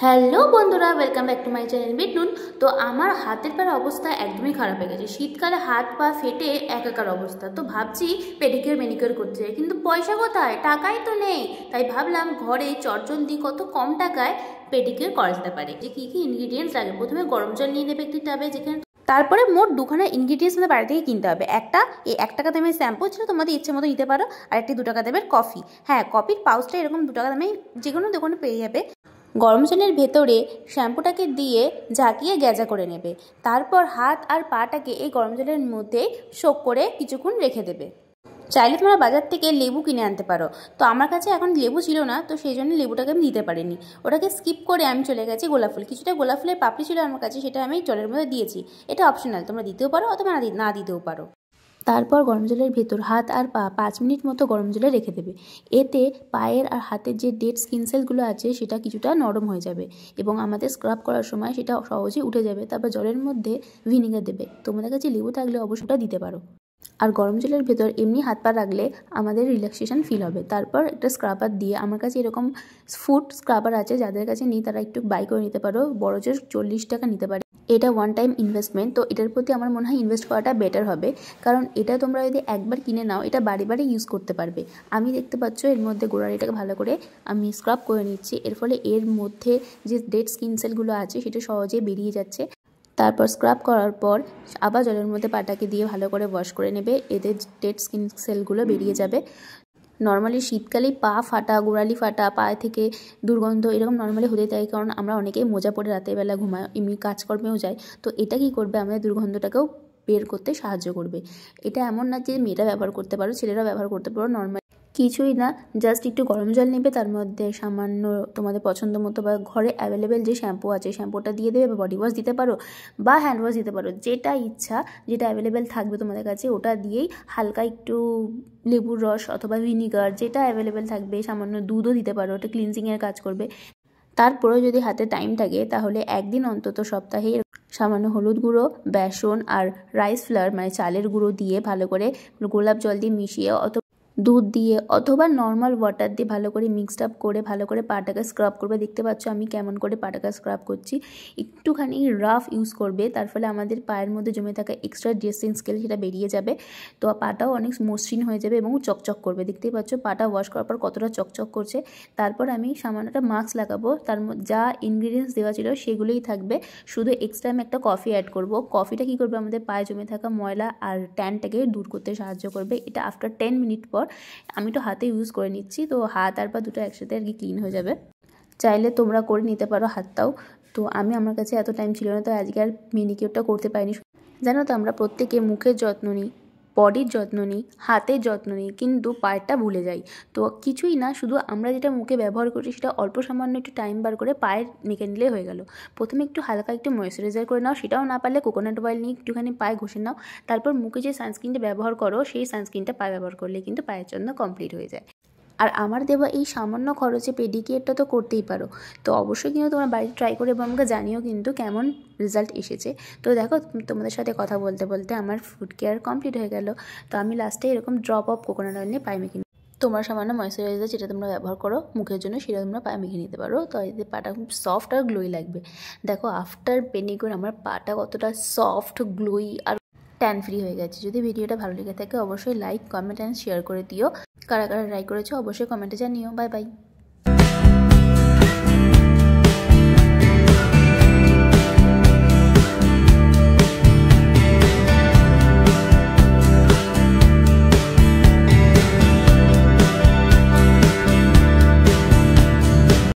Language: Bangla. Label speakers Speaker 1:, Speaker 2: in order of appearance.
Speaker 1: হ্যালো বন্ধুরা, welcome back to my channel Bitnun. তো আমার হাতের পায়ের অবস্থা একদমই খারাপ হয়ে গেছে। শীতকালে হাত পা ফেটে একাকার অবস্থা। তো ভাবছি পেডিকিউর ম্যানিকিউর করতে চাই, কিন্তু পয়সা কোথায়, টাকাই তো নেই। তাই ভাবলাম ঘরে চটজলদি কত কম টাকায় পেডিকিউর করা যেতে পারে। যে কী কী ইনগ্রিডিয়েন্টস লাগে, প্রথমে গরম জল নিয়ে নেবে একটি টাবে, যেখানে তারপরে মোট দুখানা ইনগ্রিডিয়েন্টস আমাদের বাড়ি থেকে কিনতে হবে। একটা এই 1 টাকা দামের শ্যাম্পু ছিল, তোমাদের ইচ্ছে মতো নিতে পারো, আর একটি 2 টাকা দামের কফি। হ্যাঁ, কফির পাউচটা এরকম 2 টাকা দামে যে কোনো দোকানে পেয়ে যাবে। গরম জলের ভেতরে শ্যাম্পুটাকে দিয়ে ঝাঁকিয়ে গ্যাজা করে নেবে। তারপর হাত আর পাটাকে এই গরম জলের মধ্যে সোক করে কিছুক্ষণ রেখে দেবে। চাইলে তোমরা বাজার থেকে লেবু কিনে আনতে পারো। তো আমার কাছে এখন লেবু ছিল না, তো সেই জন্য লেবুটাকে আমি দিতে পারিনি। ওটাকে স্কিপ করে আমি চলে গেছি গোলাপ ফুল। কিছুটা গোলাপ ফুলের পাপড়ি ছিল আমার কাছে, সেটা আমি জলের মধ্যে দিয়েছি। এটা অপশনাল, তোমরা দিতেও পারো অথবা না দিতেও পারো। তারপর গরম জলের ভেতর হাত আর পা 5 মিনিট মতো গরম জলে রেখে দেবে। এতে পায়ের আর হাতের যে ডেড স্কিন সেলগুলো আছে সেটা কিছুটা নরম হয়ে যাবে এবং আমাদের স্ক্রাব করার সময় সেটা সহজেই উঠে যাবে। তারপর জলের মধ্যে ভিনিগার দেবে। তোমাদের কাছে লেবু থাকলে অবশ্যই ওটা দিতে পারো। আর গরম জলের ভেতর এমনি হাত পা রাখলে আমাদের রিল্যাক্সেশন ফিল হবে। তারপর একটা স্ক্রাবার দিয়ে, আমার কাছে এরকম ফুট স্ক্রাবার আছে, যাদের কাছে নেই তারা একটু বাই করে নিতে পারো। বড় জোর 40 টাকা নিতে পারে। এটা ওয়ান টাইম ইনভেস্টমেন্ট, তো এটার প্রতি আমার মনে হয় ইনভেস্ট করাটা বেটার হবে, কারণ এটা তোমরা যদি একবার কিনে নাও এটা বাড়ি বাড়ি ইউজ করতে পারবে। আমি দেখতে পাচ্ছ এর মধ্যে গোড়ালিটাকে ভালো করে আমি স্ক্রাব করে নিচ্ছি। এর ফলে এর মধ্যে যে ডেড স্কিন সেলগুলো আছে সেটা সহজে বেরিয়ে যাচ্ছে। তারপর স্ক্রাব করার পর আবার জলের মধ্যে পাটাকে দিয়ে ভালো করে ওয়াশ করে নেবে। এতে ডেড স্কিন সেলগুলো বেরিয়ে যাবে। নর্মালি শীতকালেই পা ফাটা, গোড়ালি ফাটা, পায়ে থেকে দুর্গন্ধ এরকম নর্মালি হতে থাকে, কারণ আমরা অনেকেই মোজা পরে রাতের বেলা ঘুমাই, এমনি কাজকর্মেও যাই। তো এটা কি করবে, আমাদের দুর্গন্ধটাকেও বের করতে সাহায্য করবে। এটা এমন না যে মেয়েরা ব্যবহার করতে পারো, ছেলেরা ব্যবহার করতে পারো। নর্মাল কিছুই না, জাস্ট একটু গরম জল নেবে, তার মধ্যে সামান্য তোমাদের পছন্দ মতো বা ঘরে অ্যাভেলেবেল যে শ্যাম্পু আছে শ্যাম্পুটা দিয়ে দেবে, বা বডি ওয়াশ দিতে পারো বা হ্যান্ড ওয়াশ দিতে পারো, যেটা ইচ্ছা, যেটা অ্যাভেলেবেল থাকবে তোমাদের কাছে ওটা দিয়েই হালকা একটু লেবুর রস অথবা ভিনিগার, যেটা অ্যাভেলেবেল থাকবে, সামান্য দুধও দিতে পারো, ওটা ক্লিনজিংয়ের কাজ করবে। তারপরেও যদি হাতে টাইম থাকে তাহলে একদিন অন্তত সপ্তাহে সামান্য হলুদ গুঁড়ো, বেসন আর রাইস ফ্লাওয়ার মানে চালের গুঁড়ো দিয়ে ভালো করে গোলাপ জল দিয়ে মিশিয়ে দুধ দিয়ে অথবা নর্মাল ওয়াটার দিয়ে ভালো করে মিক্সড আপ করে ভালো করে পাটাকে স্ক্রাব করবে। দেখতে পাচ্ছ আমি কেমন করে পাটাকে স্ক্রাব করছি। একটুখানি রাফ ইউজ করবে, তার ফলে আমাদের পায়ের মধ্যে জমে থাকা এক্সট্রা ড্রেসিং স্কেল সেটা বেরিয়ে যাবে। তো পাটাও অনেক মসৃণ হয়ে যাবে এবং চকচক করবে। দেখতেই পাচ্ছ পাটা ওয়াশ করার পর কতটা চকচক করছে। তারপর আমি সামান্য একটা মাস্ক লাগাবো, তার যা ইনগ্রিডিয়েন্টস দেওয়া ছিল সেগুলোই থাকবে, শুধু এক্সট্রা আমি একটা কফি অ্যাড করব। কফিটা কী করবে, আমাদের পায়ে জমে থাকা ময়লা আর ট্যানটাকে দূর করতে সাহায্য করবে। এটা আফটার 10 মিনিট পর আমি তো হাতে ইউজ করে নিচ্ছি, তো হাত আর পা দুটো একসাথে আর কি ক্লিন হয়ে যাবে। চাইলে তোমরা করে নিতে পারো হাতটাও। তো আমার কাছে এত টাইম ছিল না, তো আজকে আর ম্যানিকিউরটা করতে পারিনি। জানো তো আমরা প্রত্যেকে মুখের যত্ন নিই, বডির যত্ন নিই, হাতের যত্ন নিই, কিন্তু পায়েরটা ভুলে যাই। তো কিছুই না, শুধু আমরা যেটা মুখে ব্যবহার করছি সেটা অল্প সামান্য একটু টাইম বার করে পায়ের মেখে নিলে হয়ে গেল। প্রথমে একটু হালকা একটু ময়েশ্চারাইজার করে নাও, সেটাও না পারলে কোকোনাট অয়েল নিয়ে একটুখানি পায়ে ঘষে নাও। তারপর মুখে যে সানস্ক্রিনটা ব্যবহার করো সেই সানস্ক্রিনটা পায়ে ব্যবহার করলে কিন্তু পায়ের জন্য কমপ্লিট হয়ে যায়। আর আমার দেওয়া এই সামান্য খরচে পেডিকিউরটা তো করতেই পারো। তো অবশ্যই কিন্তু তোমরা বাড়িতে ট্রাই করে এবং আমাকে জানিও কিন্তু কেমন রেজাল্ট এসেছে। তো দেখো, তোমাদের সাথে কথা বলতে বলতে আমার ফুড কেয়ার কমপ্লিট হয়ে গেল। তো আমি লাস্টে এরকম ড্রপ অফ কোকোনাট অয়েল নিয়ে পায়ে মেখে নিই। তোমরা সামান্য ময়েশ্চারাইজার যেটা তোমরা ব্যবহার করো মুখের জন্য সেটা তোমরা পায়ে মেখে নিতে পারো। তো এতে পাটা খুব সফট আর গ্লোই লাগবে। দেখো আফটার পেডিকিউর আমার পাটা কতটা সফট, গ্লোই আর ট্যান ফ্রি হয়ে গেছে। যদি ভিডিওটা ভালো লেগে থাকে অবশ্যই লাইক, কমেন্ট অ্যান্ড শেয়ার করে দিও। কারা কারা ট্রাই করেছো অবশ্যই কমেন্টে জানিও। Bye bye.